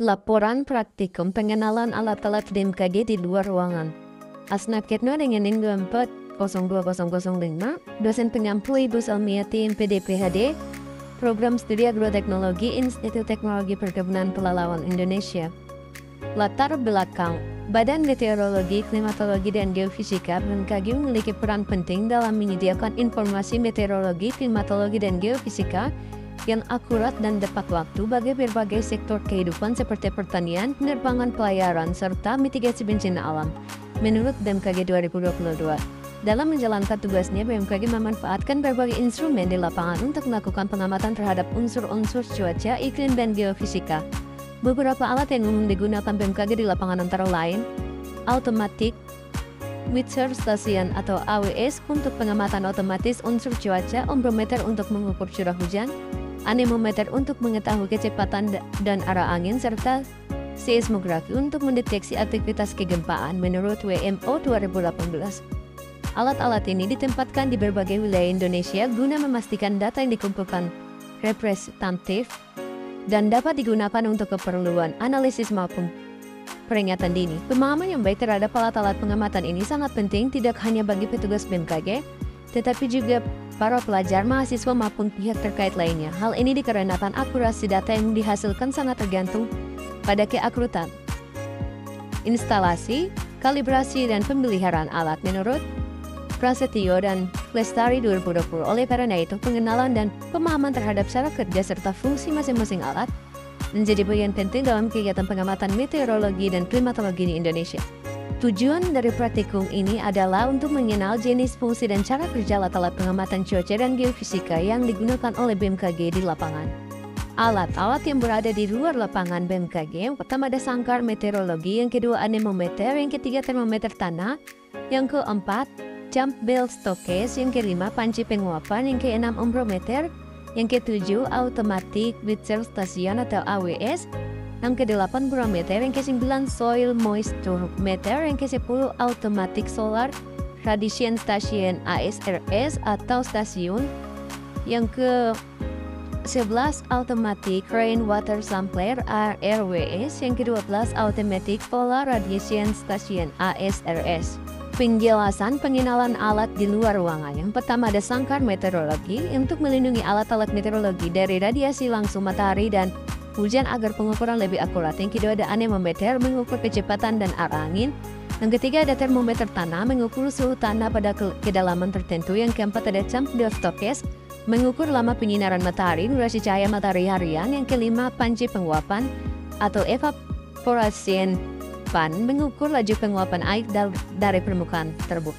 Laporan praktikum pengenalan alat-alat BMKG di luar ruangan. Asnaf Ketno dengan Inggo 402005, dosen pengampu Ibu Salmiati MPD PhD, Program Studi Agroteknologi Institut Teknologi Perkebunan Pelalawan Indonesia. Latar belakang, Badan Meteorologi, Klimatologi, dan Geofisika BMKG memiliki peran penting dalam menyediakan informasi meteorologi, klimatologi, dan geofisika yang akurat dan tepat waktu bagi berbagai sektor kehidupan seperti pertanian, penerbangan, pelayaran, serta mitigasi bencana alam, menurut BMKG 2022. Dalam menjalankan tugasnya, BMKG memanfaatkan berbagai instrumen di lapangan untuk melakukan pengamatan terhadap unsur-unsur cuaca, iklim, dan geofisika. Beberapa alat yang umum digunakan BMKG di lapangan antara lain Automatic Weather Station atau AWS untuk pengamatan otomatis unsur cuaca, ombrometer untuk mengukur curah hujan, anemometer untuk mengetahui kecepatan dan arah angin, serta seismografi untuk mendeteksi aktivitas kegempaan menurut WMO 2018. Alat-alat ini ditempatkan di berbagai wilayah Indonesia guna memastikan data yang dikumpulkan representatif dan dapat digunakan untuk keperluan analisis maupun peringatan dini. Pemahaman yang baik terhadap alat-alat pengamatan ini sangat penting tidak hanya bagi petugas BMKG, tetapi juga para pelajar, mahasiswa maupun pihak terkait lainnya. Hal ini dikarenakan akurasi data yang dihasilkan sangat tergantung pada keakuratan instalasi, kalibrasi, dan pemeliharaan alat menurut Prasetyo dan Lestari 2020. Oleh karena itu, pengenalan dan pemahaman terhadap cara kerja serta fungsi masing-masing alat menjadi bagian penting dalam kegiatan pengamatan meteorologi dan klimatologi di Indonesia. Tujuan dari praktikum ini adalah untuk mengenal jenis, fungsi, dan cara kerja alat-alat pengamatan cuaca dan geofisika yang digunakan oleh BMKG di lapangan. Alat-alat yang berada di luar lapangan BMKG, yang pertama ada sangkar meteorologi, yang kedua anemometer, yang ketiga termometer tanah, yang keempat jump bell stokes, yang kelima panci penguapan, yang keenam ombrometer, yang ketujuh automatic weather station atau AWS, yang ke-8 barometer, yang ke-9 soil moisture meter, yang ke-10 automatic solar radiation station ASRS atau stasiun, yang ke-11 automatic rainwater sampler RWS, yang ke-12 automatic polar radiation station ASRS. Penjelasan pengenalan alat di luar ruangan. Yang pertama ada sangkar meteorologi untuk melindungi alat-alat meteorologi dari radiasi langsung matahari dan hujan agar pengukuran lebih akurat. Yang kedua ada anemometer mengukur kecepatan dan arah angin. Yang ketiga ada termometer tanah mengukur suhu tanah pada kedalaman tertentu. Yang keempat ada jump bell stokes mengukur lama penyinaran matahari, durasi cahaya matahari harian. Yang kelima panci penguapan atau evaporation pan mengukur laju penguapan air dari permukaan terbuk.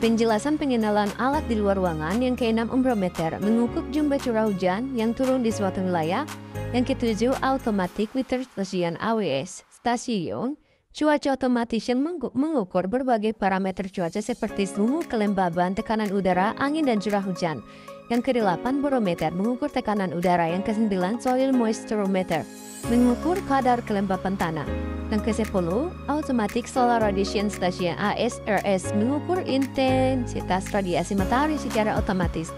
Penjelasan pengenalan alat di luar ruangan. Yang keenam ombrometer mengukur jumlah curah hujan yang turun di suatu wilayah. Yang ketujuh automatic weather station AWS, stasiun cuaca otomatis yang mengukur berbagai parameter cuaca seperti suhu, kelembaban, tekanan udara, angin, dan curah hujan. Yang ke-8 barometer mengukur tekanan udara. Yang ke-9 soil moisture meter mengukur kadar kelembapan tanah. Yang ke-10 automatic solar radiation station ASRS mengukur intensitas radiasi matahari secara otomatis.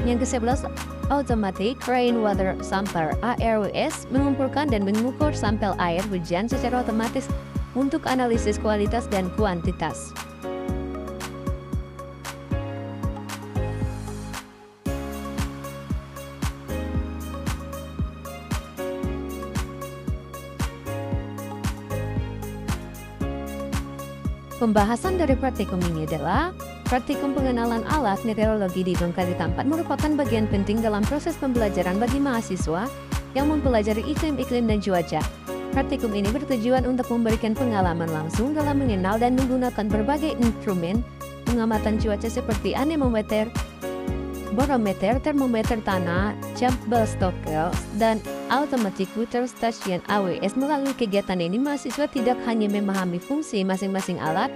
Yang ke-11 automatic rainwater sampler ARWS mengumpulkan dan mengukur sampel air hujan secara otomatis untuk analisis kualitas dan kuantitas. Pembahasan dari praktikum ini adalah praktikum pengenalan alat meteorologi di BMKG Tampak merupakan bagian penting dalam proses pembelajaran bagi mahasiswa yang mempelajari iklim-iklim dan cuaca. Praktikum ini bertujuan untuk memberikan pengalaman langsung dalam mengenal dan menggunakan berbagai instrumen pengamatan cuaca seperti anemometer, barometer, termometer tanah, jump bell stokes, dan automatic weather station AWS. Melalui kegiatan ini, mahasiswa tidak hanya memahami fungsi masing-masing alat,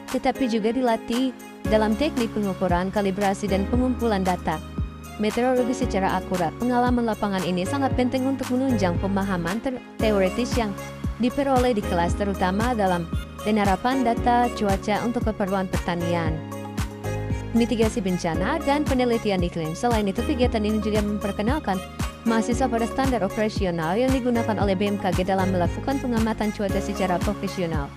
tetapi juga dilatih dalam teknik pengukuran, kalibrasi, dan pengumpulan data meteorologi secara akurat. Pengalaman lapangan ini sangat penting untuk menunjang pemahaman teoritis yang diperoleh di kelas, terutama dalam penerapan data cuaca untuk keperluan pertanian, mitigasi bencana, dan penelitian iklim. Selain itu, kegiatan ini juga memperkenalkan mahasiswa pada standar operasional yang digunakan oleh BMKG dalam melakukan pengamatan cuaca secara profesional.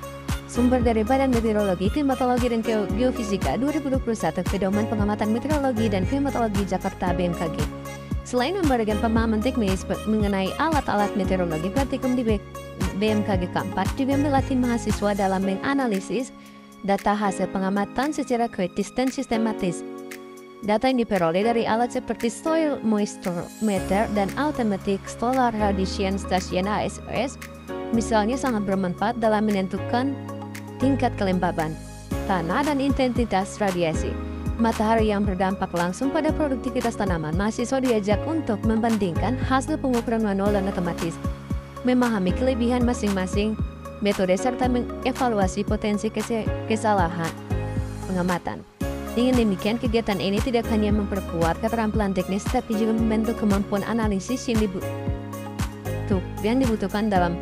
Sumber dari Badan Meteorologi, Klimatologi, dan Geofisika 2021, Pedoman Pengamatan Meteorologi dan Klimatologi Jakarta BMKG. Selain memberikan pemahaman teknis mengenai alat-alat meteorologi, praktikum di BMKG keempat juga melatih mahasiswa dalam menganalisis data hasil pengamatan secara kritis dan sistematis. Data yang diperoleh dari alat seperti Soil Moisture Meter dan Automatic Solar Radiation Station ASRS misalnya sangat bermanfaat dalam menentukan tingkat kelembaban tanah dan intensitas radiasi matahari yang berdampak langsung pada produktivitas tanaman. Mahasiswa diajak untuk membandingkan hasil pengukuran manual dan otomatis, memahami kelebihan masing-masing metode serta mengevaluasi potensi kesalahan pengamatan. Dengan demikian, kegiatan ini tidak hanya memperkuat keterampilan teknis, tapi juga membentuk kemampuan analisis yang dibutuhkan dalam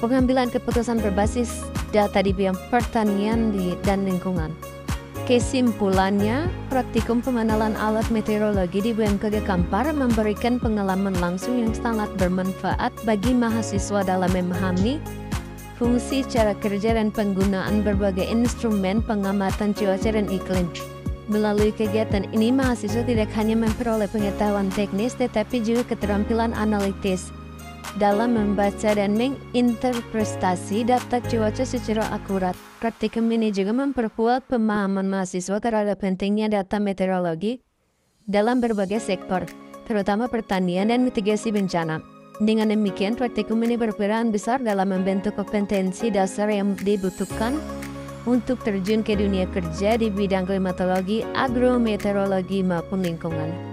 pengambilan keputusan berbasis data di bidang pertanian dan lingkungan. Kesimpulannya, praktikum pengenalan alat meteorologi di BMKG Kampar memberikan pengalaman langsung yang sangat bermanfaat bagi mahasiswa dalam memahami fungsi, cara kerja, dan penggunaan berbagai instrumen pengamatan cuaca dan iklim. Melalui kegiatan ini, mahasiswa tidak hanya memperoleh pengetahuan teknis, tetapi juga keterampilan analitis dalam membaca dan menginterpretasi data cuaca secara akurat. Praktikum ini juga memperkuat pemahaman mahasiswa terhadap pentingnya data meteorologi dalam berbagai sektor, terutama pertanian dan mitigasi bencana. Dengan demikian, praktikum ini berperan besar dalam membentuk kompetensi dasar yang dibutuhkan untuk terjun ke dunia kerja di bidang klimatologi, agrometeorologi maupun lingkungan.